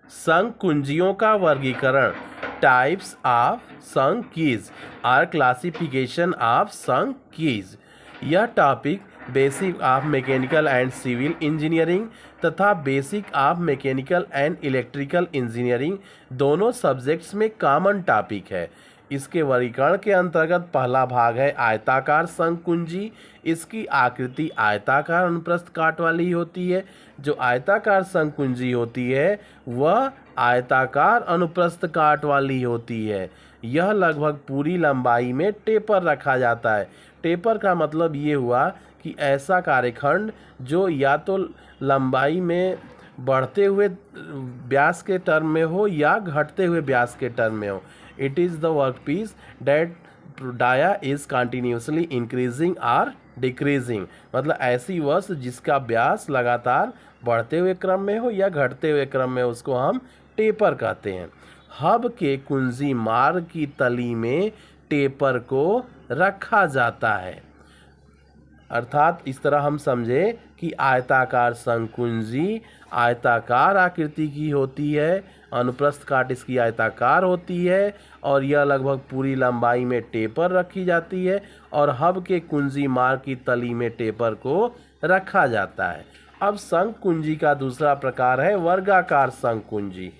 संघ कुंजियों का वर्गीकरण। टाइप्स ऑफ संघ कीज आर क्लासिफिकेशन ऑफ संघ कीज। यह topic basic of mechanical and civil engineering तथा basic of mechanical and electrical engineering दोनों सब्जेक्ट्स में कॉमन टॉपिक है। इसके वर्गीकरण के अंतर्गत पहला भाग है आयताकार संघ कुंजी। इसकी आकृति आयताकार अनुप्रस्थ काट वाली होती है। जो आयताकार संघ कुंजी होती है वह आयताकार अनुप्रस्थ काट वाली होती है। यह लगभग पूरी लंबाई में टेपर रखा जाता है। टेपर का मतलब ये हुआ कि ऐसा कार्यखंड जो या तो लंबाई में बढ़ते हुए व्यास के टर्म में हो या घटते हुए व्यास के टर्म में हो। It is the work piece that dia is continuously increasing or decreasing. मतलब ऐसी वस्तु जिसका व्यास लगातार बढ़ते हुए क्रम में हो या घटते हुए क्रम में, उसको हम टेपर कहते हैं। हब के कुंजी मार्ग की तली में टेपर को रखा जाता है। अर्थात इस तरह हम समझे कि आयताकार संघ कुंजी आयताकार आकृति की होती है, अनुप्रस्थ काट इसकी आयताकार होती है और यह लगभग पूरी लंबाई में टेपर रखी जाती है और हब के कुंजी मार्ग की तली में टेपर को रखा जाता है। अब संघ कुंजी का दूसरा प्रकार है वर्गाकार संघ कुंजी।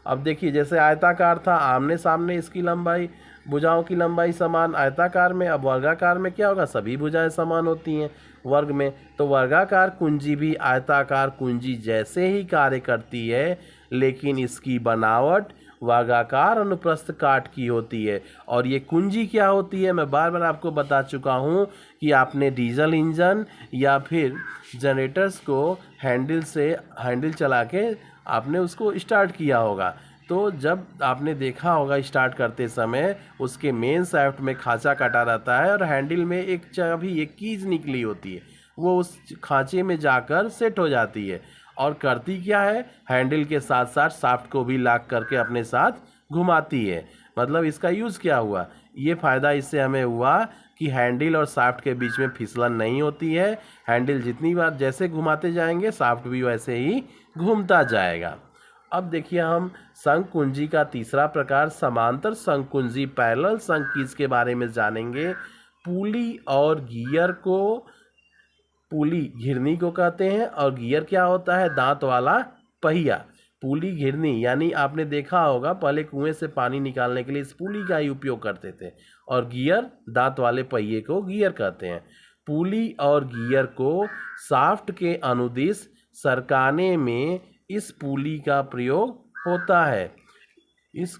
अब देखिए, जैसे आयताकार था, आमने सामने इसकी लंबाई, भुजाओं की लंबाई समान आयताकार में। अब वर्गाकार में क्या होगा, सभी भुजाएं समान होती हैं वर्ग में। तो वर्गाकार कुंजी भी आयताकार कुंजी जैसे ही कार्य करती है, लेकिन इसकी बनावट वर्गाकार अनुप्रस्थ काट की होती है। और ये कुंजी क्या होती है, मैं बार बार आपको बता चुका हूँ कि आपने डीजल इंजन या फिर जनरेटर्स को हैंडल चला के आपने उसको स्टार्ट किया होगा। तो जब आपने देखा होगा स्टार्ट करते समय उसके मेन शाफ्ट में खांचा कटा रहता है और हैंडल में एक चाबी, एक कीज निकली होती है, वो उस खांचे में जाकर सेट हो जाती है और करती क्या है, हैंडल के साथ साथ शाफ्ट को भी लॉक करके अपने साथ घुमाती है। मतलब इसका यूज़ क्या हुआ, ये फ़ायदा इससे हमें हुआ कि हैंडल और शाफ्ट के बीच में फिसलन नहीं होती है। हैंडल जितनी बार जैसे घुमाते जाएंगे शाफ्ट भी वैसे ही घूमता जाएगा। अब देखिए, हम संघ कुंजी का तीसरा प्रकार समांतर संघ कुंजी पैरेलल संघ कीज के बारे में जानेंगे। पुली और गियर को, पुली घिरनी को कहते हैं और गियर क्या होता है, दांत वाला पहिया। पुली घिरनी यानी आपने देखा होगा पहले कुएं से पानी निकालने के लिए इस पुली का ही उपयोग करते थे, और गियर दांत वाले पहिए को गियर कहते हैं। पुली और गियर को शाफ्ट के अनुदिश सरकाने में इस पुली का प्रयोग होता है। इस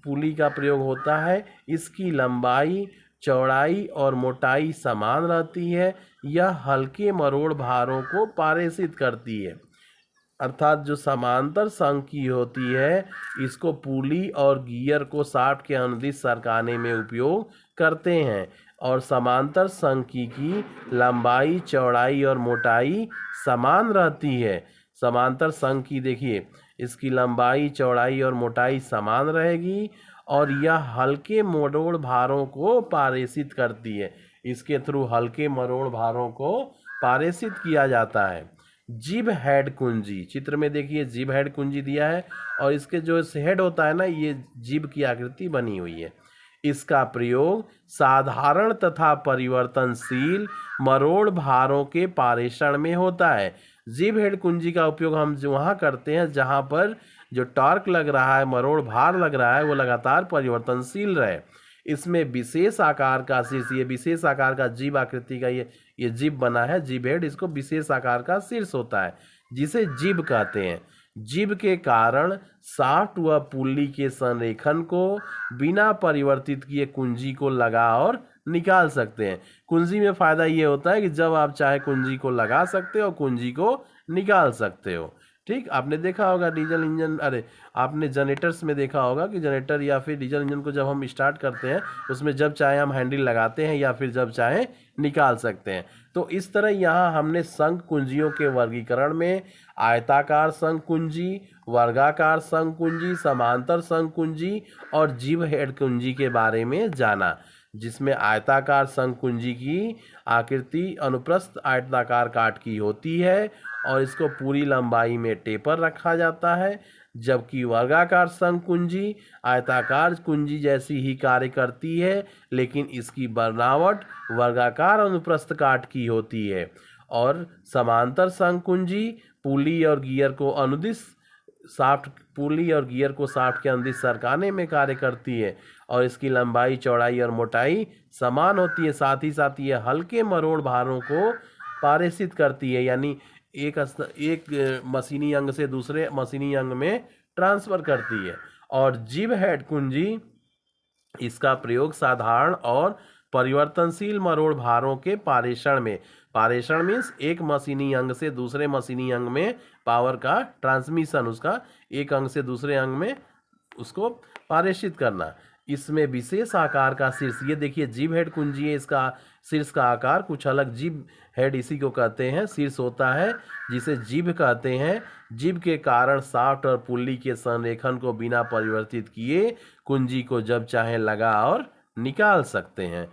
पुली का प्रयोग होता है। इसकी लंबाई, चौड़ाई और मोटाई समान रहती है। यह हल्के मरोड़ भारों को पारेषित करती है। अर्थात जो समांतर संघ की होती है, इसको पुली और गियर को शाफ्ट के अनुदिश सरकाने में उपयोग करते हैं। और समांतर संघ की लंबाई, चौड़ाई और मोटाई समान रहती है। समांतर संघ की देखिए, इसकी लंबाई, चौड़ाई और मोटाई समान रहेगी और यह हल्के मरोड़ भारों को पारेषित करती है। इसके थ्रू हल्के मरोड़ भारों को पारेषित किया जाता है। जिब हेड कुंजी, चित्र में देखिए जिब हेड कुंजी दिया है और इसके जो हेड होता है ना, ये जिब की आकृति बनी हुई है। इसका प्रयोग साधारण तथा परिवर्तनशील मरोड़ भारों के पारेषण में होता है। जिब हेड कुंजी का उपयोग हम वहाँ करते हैं जहाँ पर जो टॉर्क लग रहा है, मरोड़ भार लग रहा है, वो लगातार परिवर्तनशील रहे। इसमें विशेष आकार का शीर्ष, ये विशेष आकार का जिब आकृति का ये जिब बना है, जिब हेड, इसको विशेष आकार का शीर्ष होता है जिसे जिब कहते हैं। जिब के कारण शाफ्ट व पुल्ली के संरेखन को बिना परिवर्तित किए कुंजी को लगा और निकाल सकते हैं। कुंजी में फ़ायदा ये होता है कि जब आप चाहे कुंजी को लगा सकते हो, कुंजी को निकाल सकते हो। ठीक, आपने देखा होगा डीजल इंजन, आपने जनरेटर्स में देखा होगा कि जनरेटर या फिर डीजल इंजन को जब हम स्टार्ट करते हैं, उसमें जब चाहे हम हैंडल लगाते हैं या फिर जब चाहे निकाल सकते हैं। तो इस तरह यहाँ हमने संघ कुंजियों के वर्गीकरण में आयताकार संघ कुंजी, वर्गाकार संघ कुंजी, समांतर संघ कुंजी और जिब हेड कुंजी के बारे में जाना, जिसमें आयताकार संघ कुंजी की आकृति अनुप्रस्थ आयताकार काट की होती है और इसको पूरी लंबाई में टेपर रखा जाता है, जबकि वर्गाकार संघ कुंजी आयताकार कुंजी जैसी ही कार्य करती है, लेकिन इसकी बनावट वर्गाकार अनुप्रस्थ काट की होती है। और समांतर संघ कुंजी पुली और गियर को अनुदिश शाफ्ट के अनुदिश सरकाने में कार्य करती है और इसकी लंबाई, चौड़ाई और मोटाई समान होती है। साथ ही साथ ये हल्के मरोड़ भारों को पारेषित करती है, यानी एक मशीनी अंग से दूसरे मशीनी अंग में ट्रांसफर करती है। और जिब हेड कुंजी, इसका प्रयोग साधारण और परिवर्तनशील मरोड़ भारों के पारेषण मीन्स एक मशीनी अंग से दूसरे मशीनी अंग में पावर का ट्रांसमिशन, उसका एक अंग से दूसरे अंग में उसको पारेषित करना। इसमें विशेष आकार का शीर्ष, ये देखिए जिब हेड कुंजी है, इसका शीर्ष का आकार कुछ अलग, जिब हेड इसी को कहते हैं, शीर्ष होता है जिसे जिब कहते हैं। जिब के कारण शाफ्ट और पुल्ली के संरेखन को बिना परिवर्तित किए कुंजी को जब चाहे लगा और निकाल सकते हैं।